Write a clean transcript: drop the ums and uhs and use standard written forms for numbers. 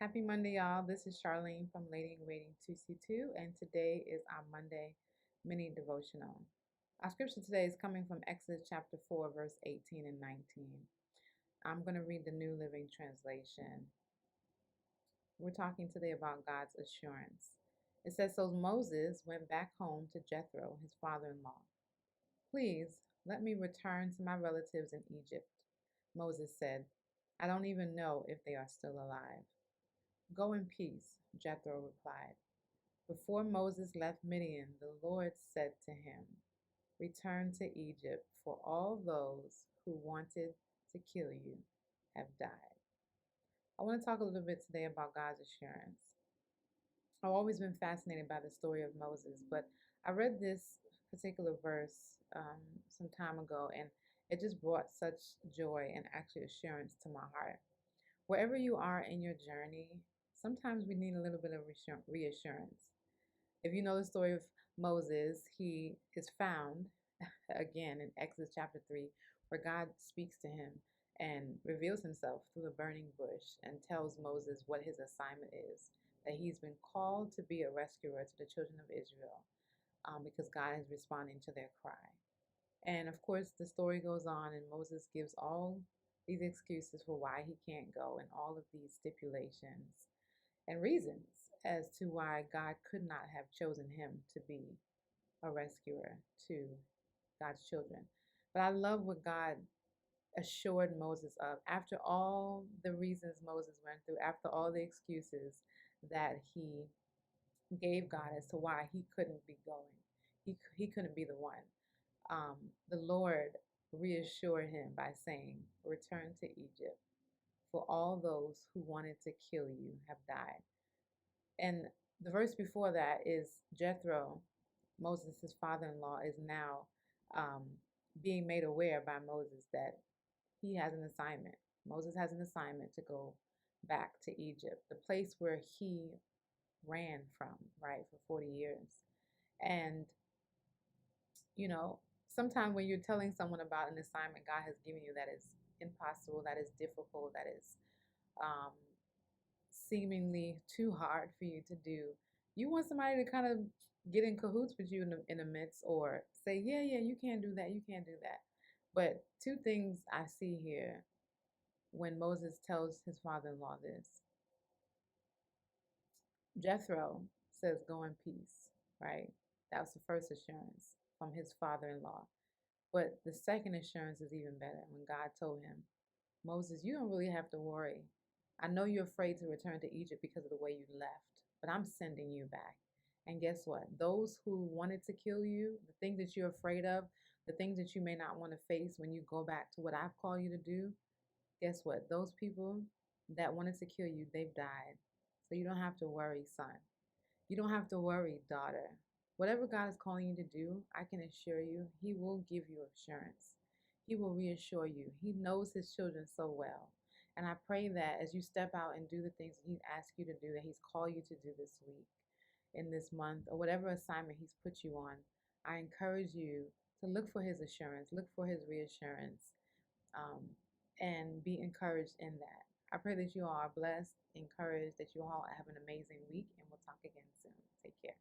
Happy Monday, y'all. This is Charlene from Lady in Waiting 2C2, and today is our Monday mini devotional. Our scripture today is coming from Exodus chapter 4, verse 18 and 19. I'm going to read the New Living Translation. We're talking today about God's assurance. It says, So Moses went back home to Jethro, his father in law. Please let me return to my relatives in Egypt. Moses said, I don't even know if they are still alive. Go in peace, Jethro replied. Before Moses left Midian, the Lord said to him, Return to Egypt, for all those who wanted to kill you have died. I want to talk a little bit today about God's assurance. I've always been fascinated by the story of Moses, but I read this particular verse some time ago, and it just brought such joy and actually assurance to my heart. Wherever you are in your journey, sometimes we need a little bit of reassurance. If you know the story of Moses, he is found again in Exodus chapter 3, where God speaks to him and reveals himself through a burning bush and tells Moses what his assignment is, that he's been called to be a rescuer to the children of Israel because God is responding to their cry. And of course, the story goes on, and Moses gives all these excuses for why he can't go and all of these stipulations and reasons as to why God could not have chosen him to be a rescuer to God's children. But I love what God assured Moses of after all the reasons Moses went through, after all the excuses that he gave God as to why he couldn't be going. He couldn't be the one. The Lord reassured him by saying, Return to Egypt, for all those who wanted to kill you have died. And the verse before that is Jethro, Moses' father in law, is now um, being made aware by Moses that he has an assignment. Moses has an assignment to go back to Egypt, the place where he ran from, right, for 40 years. And, you know, sometimes when you're telling someone about an assignment God has given you that is impossible, that is difficult, that is um, seemingly too hard for you to do, you want somebody to kind of get in cahoots with you in the midst or say, yeah, you can't do that, you can't do that. But two things I see here when Moses tells his father in law this. Jethro says, Go in peace, right? That was the first assurance from his father in law. But the second assurance is even better when God told him, Moses, you don't really have to worry. I know you're afraid to return to Egypt because of the way you left, but I'm sending you back. And guess what? Those who wanted to kill you, the things that you're afraid of, the things that you may not want to face when you go back to what I've called you to do, guess what? Those people that wanted to kill you, they've died. So you don't have to worry, son. You don't have to worry, daughter. Whatever God is calling you to do, I can assure you, He will give you assurance. He will reassure you. He knows His children so well. And I pray that as you step out and do the things that He's asked you to do, that He's called you to do this week, in this month, or whatever assignment He's put you on, I encourage you to look for His assurance, look for His reassurance, um, and be encouraged in that. I pray that you all are blessed, encouraged, that you all have an amazing week, and we'll talk again soon. Take care.